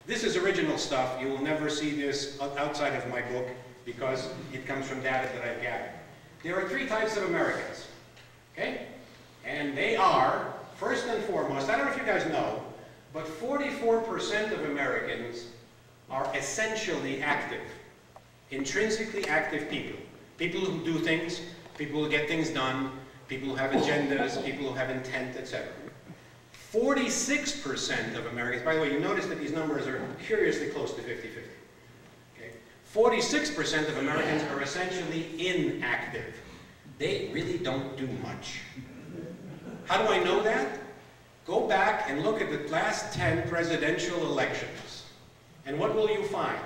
This is original stuff. You will never see this outside of my book because it comes from data that I've gathered. There are 3 types of Americans, okay? And they are, first and foremost, I don't know if you guys know, but 44% of Americans are essentially active, intrinsically active people. People who do things, people who get things done, people who have agendas, people who have intent, etc. 46% of Americans, by the way, you notice that these numbers are curiously close to 50-50. Okay? 46% of Americans are essentially inactive. They really don't do much. How do I know that? Go back and look at the last 10 presidential elections. And what will you find?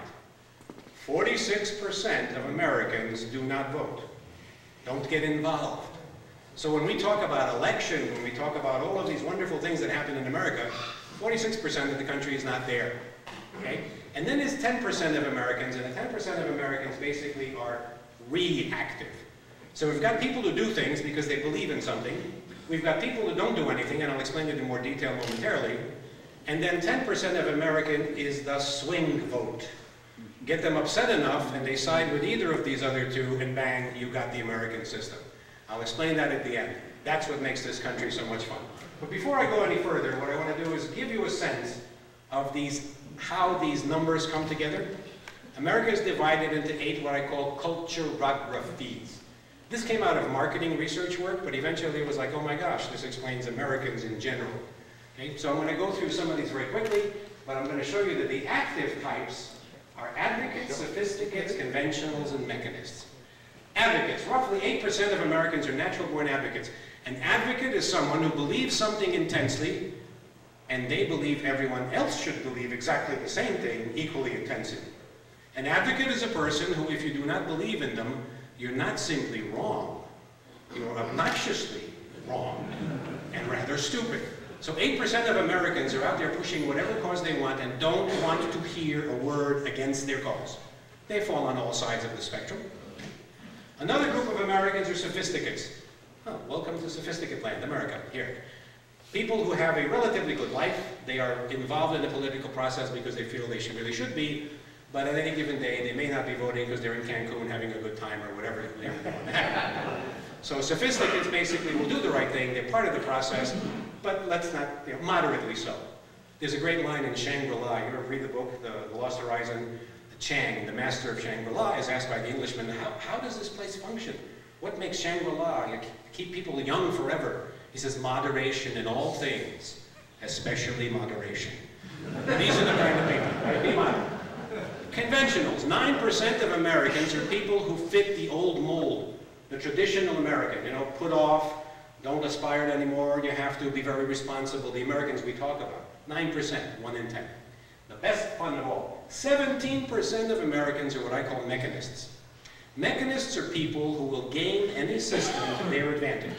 46% of Americans do not vote, don't get involved. So when we talk about election, when we talk about all of these wonderful things that happen in America, 46% of the country is not there, okay? And then there's 10% of Americans, and the 10% of Americans basically are reactive. So we've got people who do things because they believe in something. We've got people who don't do anything, and I'll explain it in more detail momentarily. And then 10% of American is the swing vote. Get them upset enough, and they side with either of these other two, and bang, you got the American system. I'll explain that at the end. That's what makes this country so much fun. But before I go any further, what I want to do is give you a sense of how these numbers come together. America is divided into 8 what I call culturographies. This came out of marketing research work, but eventually it was like, oh my gosh, this explains Americans in general. Okay? So I'm going to go through some of these very quickly, but I'm going to show you that the active types are advocates, sophisticates, conventionals, and mechanists. Advocates. Roughly 8% of Americans are natural-born advocates. An advocate is someone who believes something intensely, and they believe everyone else should believe exactly the same thing equally intensely. An advocate is a person who, if you do not believe in them, you're not simply wrong. You're obnoxiously wrong and rather stupid. So 8% of Americans are out there pushing whatever cause they want and don't want to hear a word against their cause. They fall on all sides of the spectrum. Another group of Americans are sophisticates. Oh, welcome to sophisticate land, America, here. People who have a relatively good life. They are involved in the political process because they feel they really should be, but at any given day they may not be voting because they're in Cancun having a good time or whatever they're going to have. So sophisticates basically will do the right thing. They're part of the process, but let's not, moderately so. There's a great line in Shangri-La. You ever read the book, The Lost Horizon? Chang, the master of Shangri-La, is asked by the Englishman, how does this place function? What makes Shangri-La? You keep people young forever. He says, moderation in all things, especially moderation. These are the kind of people, right? Be moderate. Conventionals. 9% of Americans are people who fit the old mold, the traditional American. You know, put off, don't aspire to anymore, you have to be very responsible. The Americans we talk about. 9%, 1 in 10. The best fun of all. 17% of Americans are what I call mechanists. Mechanists are people who will gain any system to their advantage.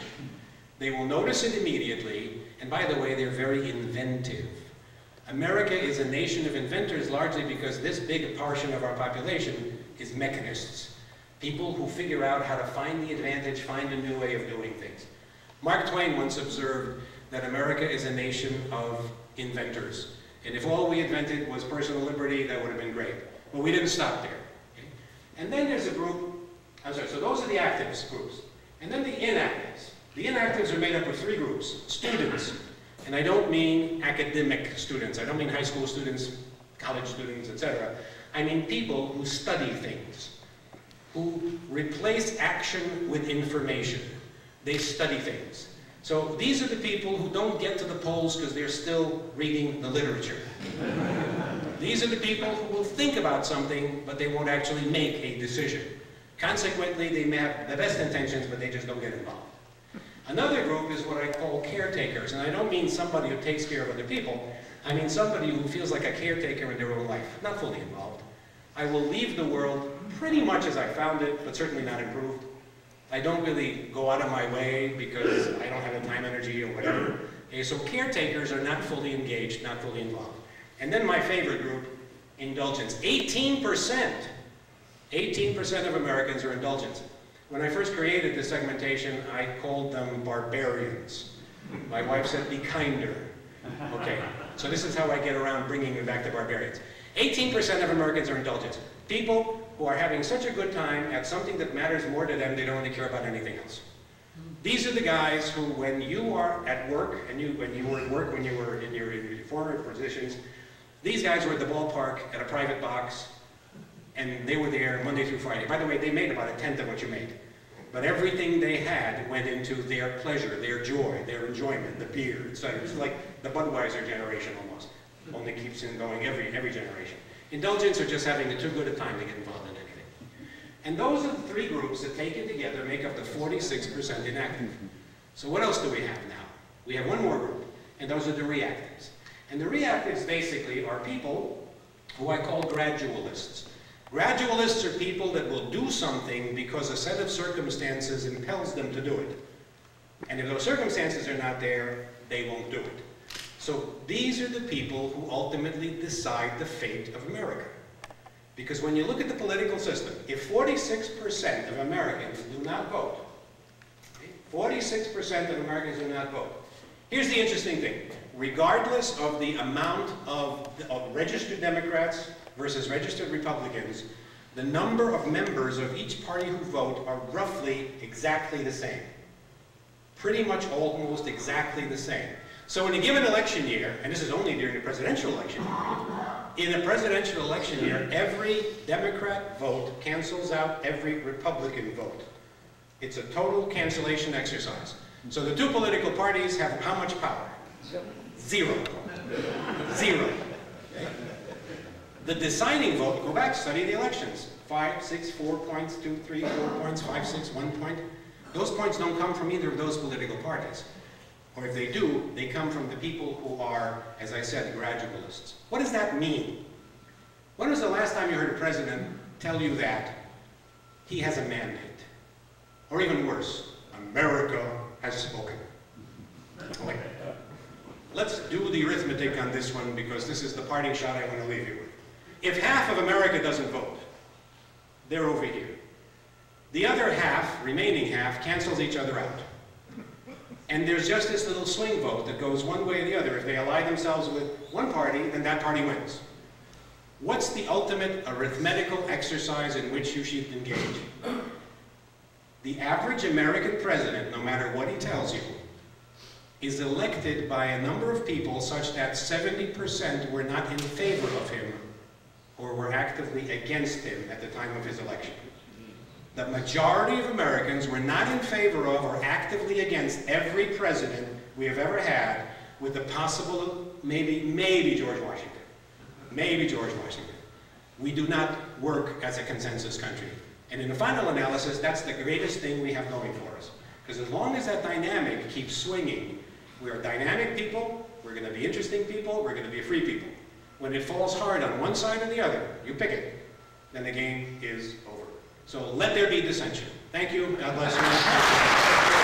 They will notice it immediately, and by the way, they're very inventive. America is a nation of inventors largely because this big portion of our population is mechanists. People who figure out how to find the advantage, find a new way of doing things. Mark Twain once observed that America is a nation of inventors. And if all we invented was personal liberty, that would have been great. But we didn't stop there. Okay? And then there's a group, so those are the actives groups. And then the inactives. The inactives are made up of 3 groups. Students. And I don't mean academic students. I don't mean high school students, college students, etc. I mean people who study things, who replace action with information. They study things. So these are the people who don't get to the polls because they're still reading the literature. These are the people who will think about something, but they won't actually make a decision. Consequently, they may have the best intentions, but they just don't get involved. Another group is what I call caretakers, and I don't mean somebody who takes care of other people. I mean somebody who feels like a caretaker in their own life, not fully involved. I will leave the world pretty much as I found it, but certainly not improved. I don't really go out of my way because I don't have the time, energy, or whatever. Okay, so caretakers are not fully engaged, not fully involved. And then my favorite group, indulgents. 18% of Americans are indulgents. When I first created this segmentation, I called them barbarians. My wife said, be kinder. Okay, So this is how I get around bringing it back to barbarians. 18% of Americans are indulgents. People who are having such a good time at something that matters more to them, they don't really care about anything else. These are the guys who, when you are at work, and when you were at work, when you were in your former positions, these guys were at the ballpark at a private box, and they were there Monday through Friday. By the way, they made about 1/10 of what you made. But everything they had went into their pleasure, their joy, their enjoyment, the beer, etc. It's like the Budweiser generation almost. Only keeps on going every generation. Indulgents are just having too good a time to get involved in anything. And those are the three groups that taken together make up the 46% inactive. So what else do we have now? We have one more group, and those are the reactives. And the reactives basically are people who I call gradualists. Gradualists are people that will do something because a set of circumstances impels them to do it. And if those circumstances are not there, they won't do it. So these are the people who ultimately decide the fate of America. Because when you look at the political system, if 46% of Americans do not vote, 46% of Americans do not vote, here's the interesting thing. Regardless of the amount of registered Democrats versus registered Republicans, the number of members of each party who vote are roughly exactly the same. Pretty much almost exactly the same. So in a given election year, and this is only during the presidential election year, in a presidential election year, every Democrat vote cancels out every Republican vote. It's a total cancellation exercise. So the two political parties have how much power? Zero. Zero. Okay? The deciding vote, go back, study the elections. 5, 6, 4 points, 2, 3, 4 points, 5, 6, 1 point. Those points don't come from either of those political parties. Or if they do, they come from the people who are, as I said, gradualists. What does that mean? When was the last time you heard a president tell you that he has a mandate? Or even worse, America has spoken. Wait. Let's do the arithmetic on this one because this is the parting shot I want to leave you with. If half of America doesn't vote, they're over here. The other half, remaining half, cancels each other out. And there's just this little swing vote that goes one way or the other. If they ally themselves with one party, then that party wins. What's the ultimate arithmetical exercise in which you should engage? The average American president, no matter what he tells you, is elected by a number of people such that 70% were not in favor of him or were actively against him at the time of his election. The majority of Americans were not in favor of or actively against every president we have ever had, with the possible, maybe George Washington. Maybe George Washington. We do not work as a consensus country. And in the final analysis, that's the greatest thing we have going for us. Because as long as that dynamic keeps swinging, we are dynamic people, we're going to be interesting people, we're going to be free people. When it falls hard on one side or the other, you pick it, then the game is over. So let there be dissension. Thank you. God bless you.